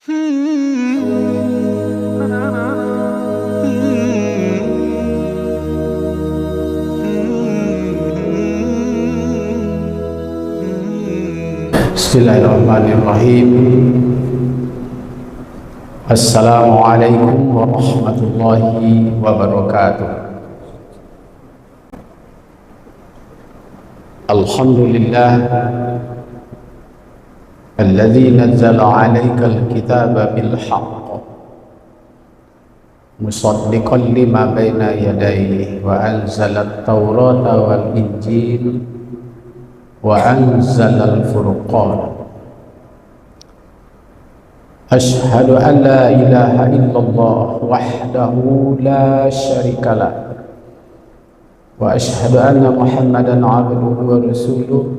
Bismillahirrahmanirrahim. Assalamualaikum warahmatullahi wabarakatuh. Alhamdulillah alladzi nazzala 'alaikal kitaba bil haqq musaddiqan lima baina yadayhi wa anzalat taurata wal injil wa anzalal furqan. Ashhadu an la ilaha illallah wahdahu la syarikalah wa ashhadu anna Muhammadan abduhu wa rasuluh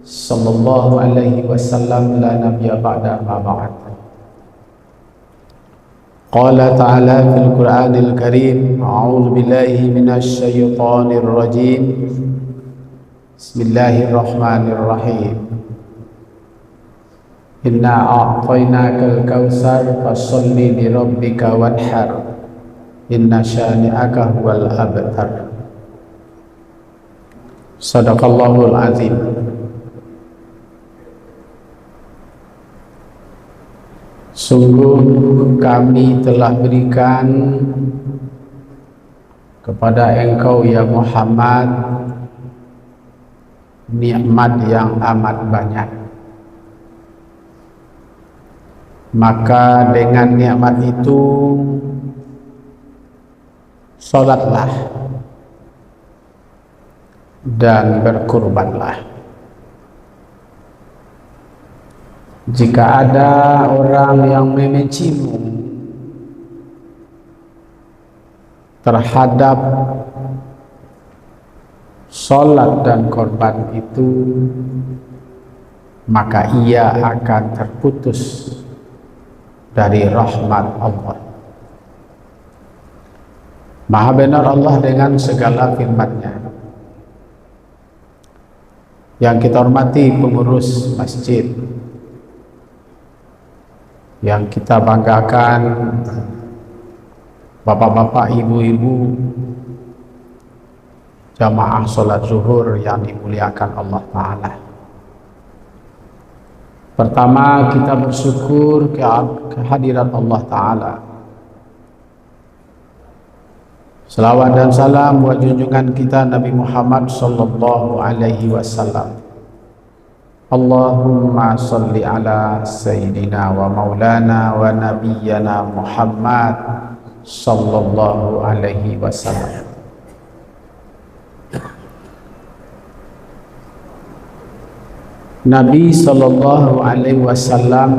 sallallahu alaihi wasallam la nabiyya ba'da ma ba'd. Qala ta'ala fil Qur'anil Karim, a'udzu billahi minasy syaithanir rajim. Bismillahirrahmanirrahim. Inna a'tainakal kautsar fasholli li rabbika wanhar. Inna syani'aka huwal abtar. Shadaqallahul azim. Sungguh kami telah berikan kepada engkau ya Muhammad nikmat yang amat banyak. Maka dengan nikmat itu sholatlah dan berkurbanlah. Jika ada orang yang membencimu terhadap sholat dan korban itu, maka ia akan terputus dari rahmat Allah. Maha benar Allah dengan segala firman-Nya. Yang kita hormati pengurus masjid, yang kita banggakan bapak-bapak, ibu-ibu, jamaah sholat zuhur yang dimuliakan Allah Ta'ala. Pertama, kita bersyukur kehadiran Allah Ta'ala. Selawat dan salam buat junjungan kita Nabi Muhammad sallallahu alaihi wasallam. Allahumma salli ala sayyidina wa maulana wa nabiyyana Muhammad sallallahu alaihi wasallam. Nabi sallallahu alaihi wasallam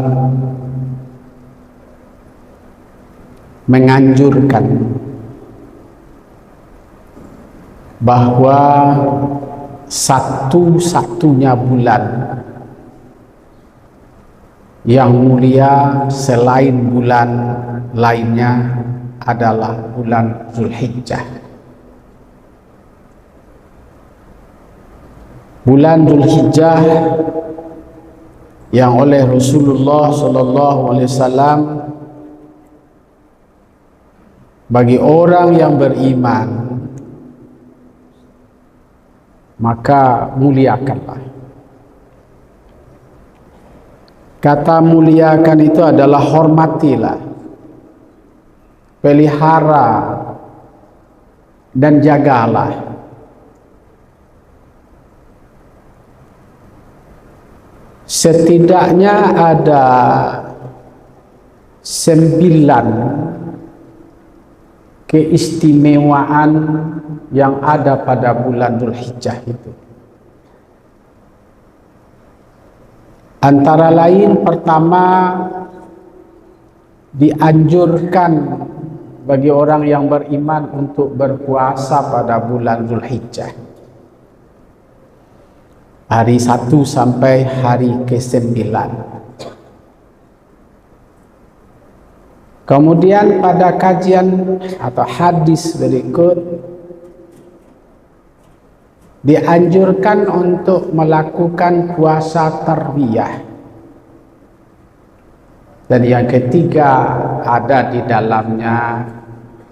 menganjurkan bahwa satu-satunya bulan yang mulia selain bulan lainnya adalah bulan Zulhijjah. Bulan Zulhijjah yang oleh Rasulullah sallallahu alaihi wasallam bagi orang yang beriman maka muliakanlah. Kata muliakan itu adalah hormatilah, pelihara dan jagalah. Setidaknya ada 9 keistimewaan yang ada pada bulan Dzulhijjah itu. Antara lain, pertama, dianjurkan bagi orang yang beriman untuk berpuasa pada bulan Dzulhijjah, hari 1 sampai hari ke-9. Kemudian pada kajian atau hadis berikut dianjurkan untuk melakukan puasa tarbiyah, Dan yang ketiga, ada di dalamnya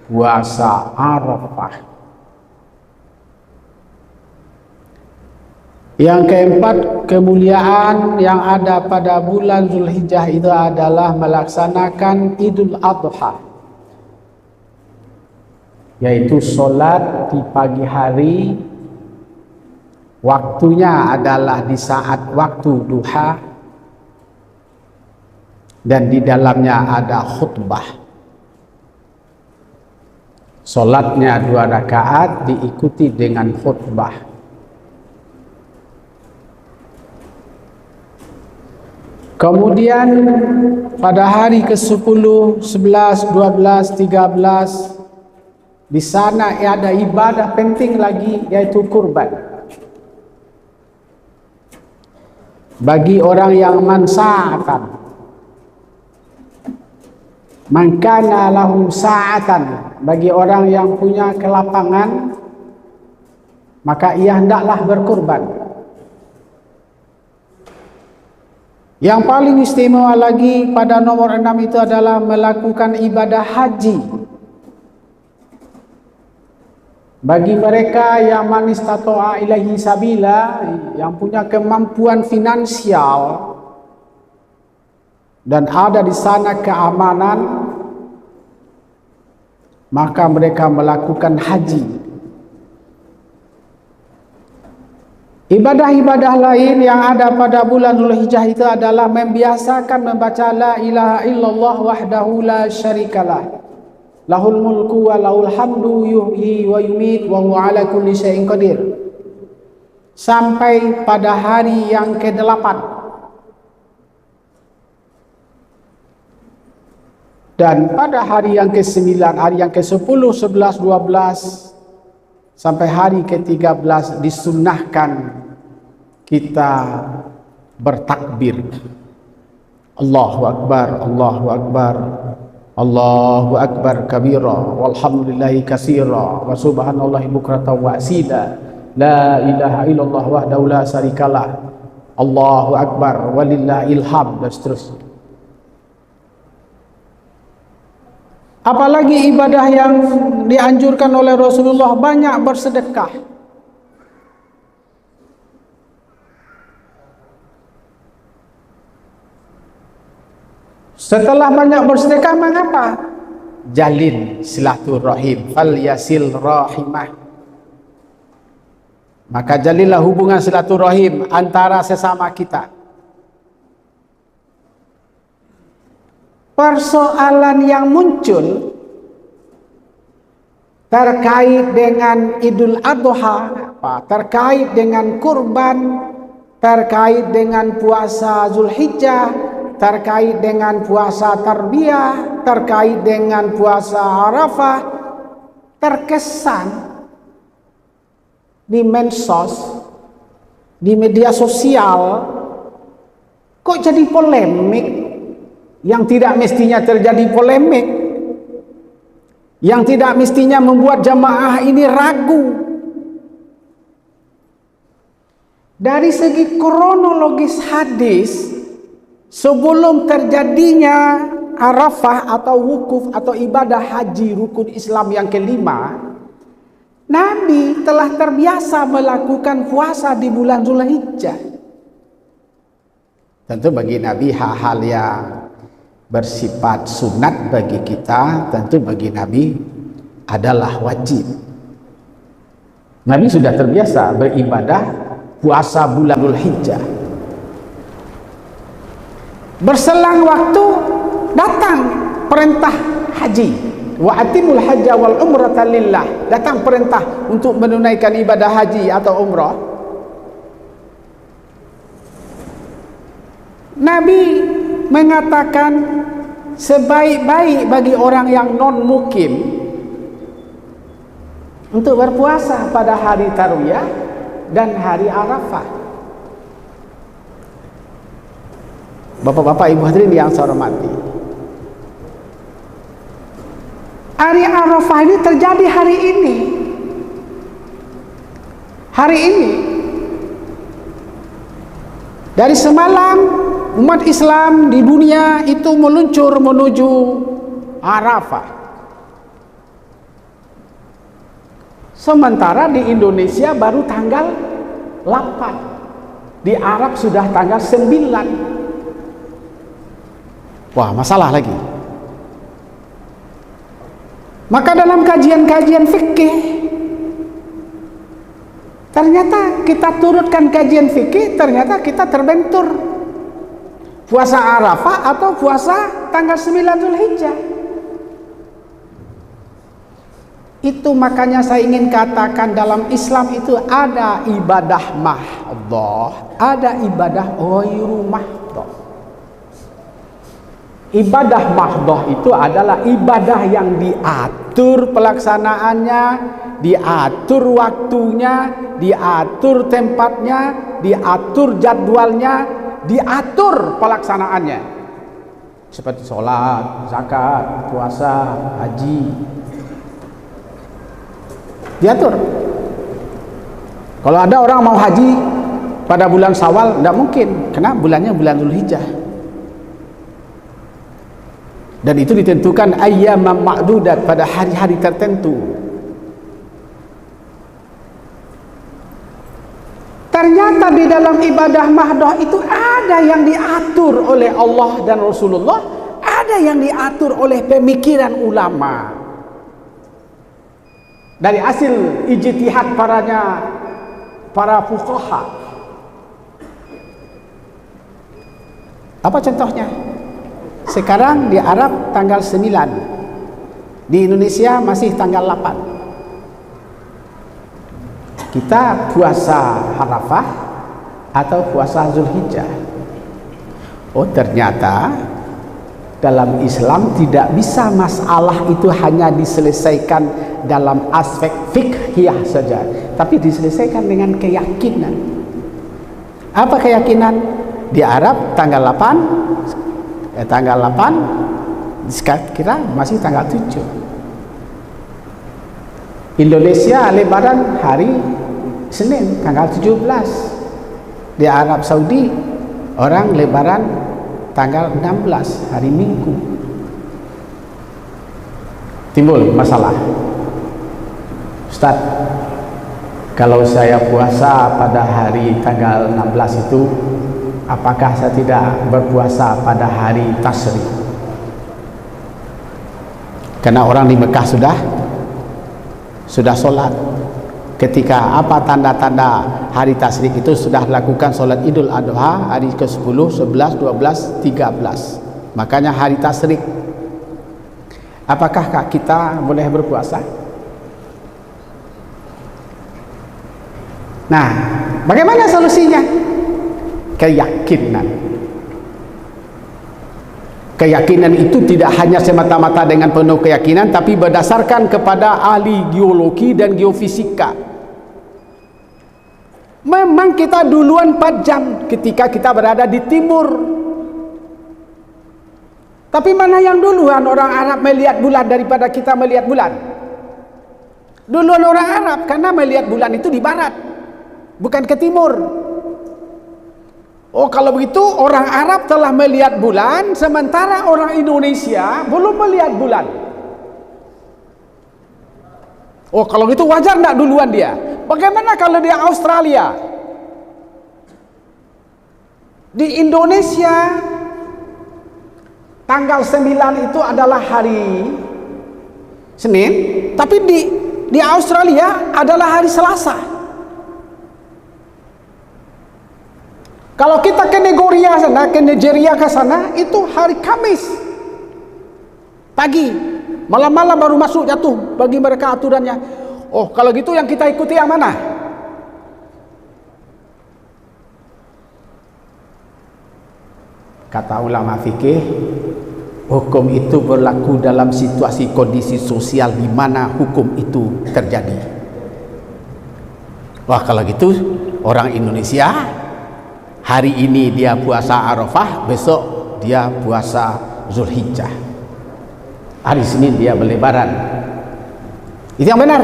puasa Arafah. Yang keempat, kemuliaan yang ada pada bulan Zulhijjah itu adalah melaksanakan Idul Adha, yaitu solat di pagi hari. Waktunya adalah di saat waktu duha, dan di dalamnya ada khutbah. Solatnya 2 rakaat diikuti dengan khutbah. Kemudian pada hari ke-10, 11, 12, 13 di sana ada ibadah penting lagi, yaitu kurban. Bagi orang yang mansa'atan, man kana lahu sa'atan, bagi orang yang punya kelapangan, maka ia hendaklah berkurban. Yang paling istimewa lagi pada nomor 6 itu adalah melakukan ibadah haji. Bagi mereka yang man istata'a ilaihi sabila, yang punya kemampuan finansial dan ada di sana keamanan, maka mereka melakukan haji. Ibadah-ibadah lain yang ada pada bulan Zulhijjah itu adalah membiasakan membaca la ilaha illallah wahdahu la syarikalah, lahul mulku wa lahul hamdu yuhyi wa yumit wa huwa ala kulli syai'in qadir, sampai pada hari yang ke-8. Dan pada hari yang ke-9, hari yang ke-10, 11, 12 sampai hari ke-13 disunnahkan kita bertakbir. Allahu Akbar, Allahu Akbar, Allahu Akbar kabira, walhamdulillahi katsira, wa subhanallahi bukratan wa asila, la ilaha illallah wahdahu la syarikalah, Allahu Akbar walillahil hamd, dan seterusnya. Apalagi ibadah yang dianjurkan oleh Rasulullah, banyak bersedekah. Setelah banyak bersedekah, mengapa? Jalin silaturahim, fal yasil rahimah. Maka jalinlah hubungan silaturahim antara sesama kita. Persoalan yang muncul terkait dengan Idul Adha, terkait dengan kurban, terkait dengan puasa Zulhijjah, terkait dengan puasa Tarbiyah, terkait dengan puasa Arafah, terkesan di medsos, di media sosial, kok jadi polemik yang tidak mestinya terjadi polemik, yang tidak mestinya membuat jamaah ini ragu. Dari segi kronologis hadis, sebelum terjadinya Arafah atau wukuf atau ibadah haji rukun Islam yang kelima, Nabi telah terbiasa melakukan puasa di bulan Zulhijjah. Tentu bagi Nabi hal-hal yang bersifat sunat bagi kita, tentu bagi Nabi adalah wajib. Nabi sudah terbiasa beribadah puasa bulan Zulhijjah. Berselang waktu datang perintah haji, wa atimul hajja wal umrata lillah, datang perintah untuk menunaikan ibadah haji atau umrah. Nabi mengatakan sebaik-baik bagi orang yang non-mukim untuk berpuasa pada hari Tarwiyah dan hari Arafah. Bapak-bapak, ibu hadirin yang saya hormati, hari Arafah ini terjadi hari ini. Hari ini dari semalam umat Islam di dunia itu meluncur menuju Arafah. Sementara di Indonesia baru tanggal 8. Di Arab sudah tanggal 9. Wah, masalah lagi. Maka dalam kajian-kajian fikih, ternyata kita turutkan kajian fikih, ternyata kita terbentur. Puasa Arafah atau puasa tanggal 9 Zulhijjah. Itu makanya saya ingin katakan dalam Islam itu ada ibadah mahdhah, ada ibadah ghairu mahdhah. Ibadah mahdhah itu adalah ibadah yang diatur pelaksanaannya, diatur waktunya, diatur tempatnya, diatur jadwalnya, diatur pelaksanaannya. Seperti sholat, zakat, puasa, haji. Diatur. Kalau ada orang mau haji pada bulan Syawal, tidak mungkin, karena bulannya bulan Zulhijjah. Dan itu ditentukan ayyam ma'dudat, pada hari-hari tertentu. Ternyata di dalam ibadah mahdhah itu ada yang diatur oleh Allah dan Rasulullah, ada yang diatur oleh pemikiran ulama. Dari hasil ijtihad para fuqaha. Apa contohnya? Sekarang di Arab tanggal 9, di Indonesia masih tanggal 8. Kita puasa Arafah atau puasa Zulhijjah? Oh, ternyata dalam Islam tidak bisa masalah itu hanya diselesaikan dalam aspek fikhiyah saja, tapi diselesaikan dengan keyakinan. Apa keyakinan? Di Arab tanggal 8, tanggal 8 kira masih tanggal 7. Indonesia Lebaran hari Senin tanggal 17. Di Arab Saudi orang Lebaran tanggal 16 hari Minggu. Timbul masalah. Ustaz, kalau saya puasa pada hari tanggal 16 itu, apakah saya tidak berpuasa pada hari Tasyrik? Karena orang di Mekah sudah sholat. Ketika apa tanda-tanda hari Tasyrik itu sudah lakukan sholat Idul Adha hari ke-10, 11, 12, 13. Makanya hari Tasyrik. Apakah kita boleh berpuasa? Nah, bagaimana solusinya? Keyakinan. Keyakinan itu tidak hanya semata-mata dengan penuh keyakinan, tapi berdasarkan kepada ahli geologi dan geofisika. Memang kita duluan 4 jam ketika kita berada di timur. Tapi mana yang duluan orang Arab melihat bulan daripada kita melihat bulan? Duluan orang Arab, karena melihat bulan itu di barat, bukan ke timur. Oh, kalau begitu orang Arab telah melihat bulan, sementara orang Indonesia belum melihat bulan. Oh, kalau gitu wajar enggak duluan dia? Bagaimana kalau di Australia? Di Indonesia tanggal 9 itu adalah hari Senin, tapi di Australia adalah hari Selasa. Kalau kita ke Nigeria sana, ke sana, itu hari Kamis pagi, malam-malam baru masuk jatuh bagi mereka aturannya. Oh, kalau gitu yang kita ikuti yang mana? Kata ulama fikih, hukum itu berlaku dalam situasi kondisi sosial di mana hukum itu terjadi. Wah, kalau gitu orang Indonesia hari ini dia puasa Arafah, besok dia puasa Zulhijjah, hari Senin dia berlebaran. Itu yang benar.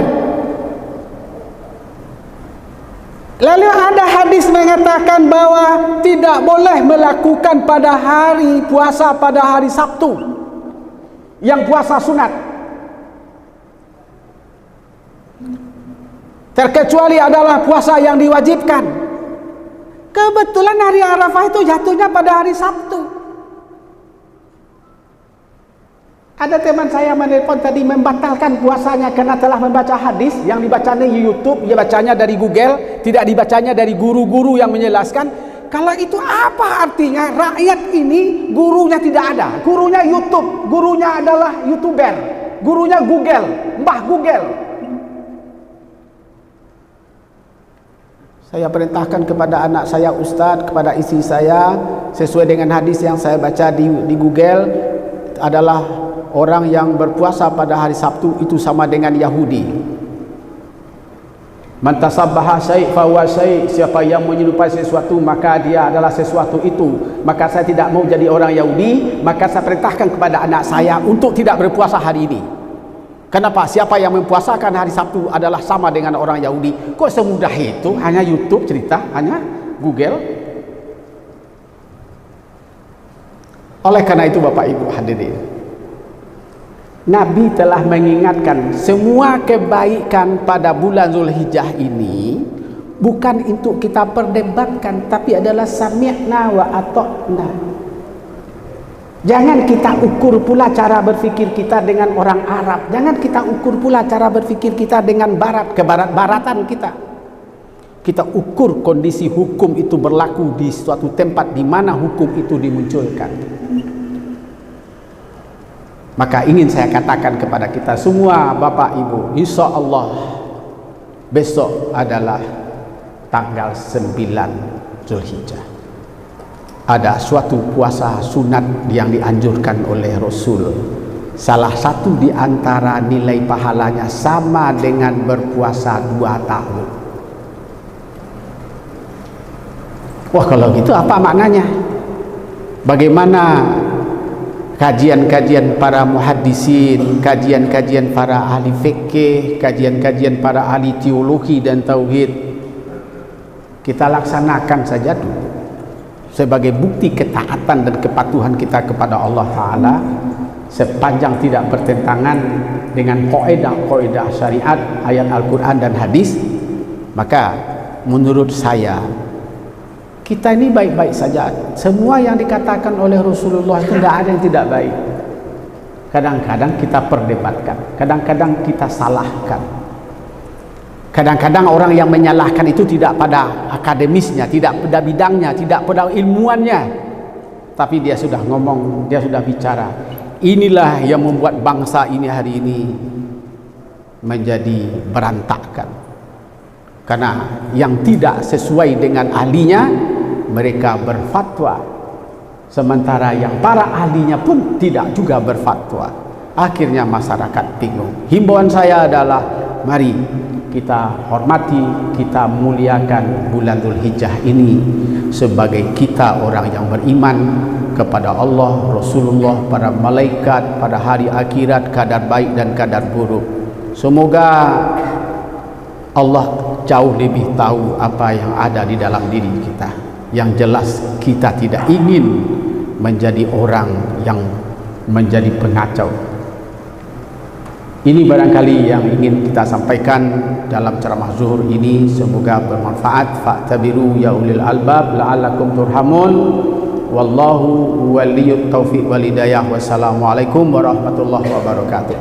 Lalu ada hadis mengatakan bahwa tidak boleh melakukan pada hari puasa pada hari Sabtu, yang puasa sunat, terkecuali adalah puasa yang diwajibkan. Kebetulan hari Arafah itu jatuhnya pada hari Sabtu. Ada teman saya menelpon tadi membatalkan puasanya karena telah membaca hadis yang dibacanya di YouTube, dia bacanya dari Google, tidak dibacanya dari guru-guru yang menjelaskan. Kalau itu apa artinya? Rakyat ini gurunya tidak ada, gurunya YouTube, gurunya adalah YouTuber, gurunya Google, Mbah Google. Saya perintahkan kepada anak saya Ustadz, kepada istri saya, sesuai dengan hadis yang saya baca di Google, adalah orang yang berpuasa pada hari Sabtu itu sama dengan Yahudi. Man tasabbaha syai' fa huwa syai', siapa yang menyerupai sesuatu maka dia adalah sesuatu itu. Maka saya tidak mau jadi orang Yahudi, maka saya perintahkan kepada anak saya untuk tidak berpuasa hari ini. Kenapa? Siapa yang mempuasakan hari Sabtu adalah sama dengan orang Yahudi. Kok semudah itu? Hanya YouTube cerita, hanya Google. Oleh karena itu Bapak Ibu hadirin, Nabi telah mengingatkan semua kebaikan pada bulan Zulhijjah ini bukan untuk kita perdebatkan, tapi adalah sami'na wa ata'na. Jangan kita ukur pula cara berfikir kita dengan orang Arab. Jangan kita ukur pula cara berfikir kita dengan barat, kebarat-baratan kita. Kita ukur kondisi hukum itu berlaku di suatu tempat di mana hukum itu dimunculkan. Maka ingin saya katakan kepada kita semua Bapak Ibu, insya Allah besok adalah tanggal 9 Zulhijjah. Ada suatu puasa sunat yang dianjurkan oleh Rasul. Salah satu di antara nilai pahalanya sama dengan berpuasa 2 tahun. Wah, kalau gitu apa maknanya? Bagaimana kajian-kajian para muhaddisin, kajian-kajian para ahli fikih, kajian-kajian para ahli teologi dan tauhid? Kita laksanakan saja dulu sebagai bukti ketaatan dan kepatuhan kita kepada Allah Ta'ala, sepanjang tidak bertentangan dengan kaidah-kaidah syariat, ayat Al-Quran dan hadis. Maka menurut saya kita ini baik-baik saja. Semua yang dikatakan oleh Rasulullah itu tidak ada yang tidak baik. Kadang-kadang kita perdebatkan, kadang-kadang kita salahkan. Kadang-kadang orang yang menyalahkan itu tidak pada akademisnya, tidak pada bidangnya, tidak pada ilmuannya, tapi dia sudah ngomong, dia sudah bicara. Inilah yang membuat bangsa ini hari ini menjadi berantakan. Karena yang tidak sesuai dengan ahlinya mereka berfatwa, sementara yang para ahlinya pun tidak juga berfatwa. Akhirnya masyarakat bingung. Himbauan saya adalah mari kita hormati, kita muliakan bulan Zulhijjah ini sebagai kita orang yang beriman kepada Allah, Rasulullah, para malaikat, pada hari akhirat, kadar baik dan kadar buruk. Semoga Allah jauh lebih tahu apa yang ada di dalam diri kita. Yang jelas kita tidak ingin menjadi orang yang menjadi pengacau. Ini barangkali yang ingin kita sampaikan dalam ceramah zuhur ini. Semoga bermanfaat. Fa'tabiru ya ulil albab la'allakum turhamun. Wallahu waliyut taufiq wal hidayah. Wassalamualaikum warahmatullahi wabarakatuh.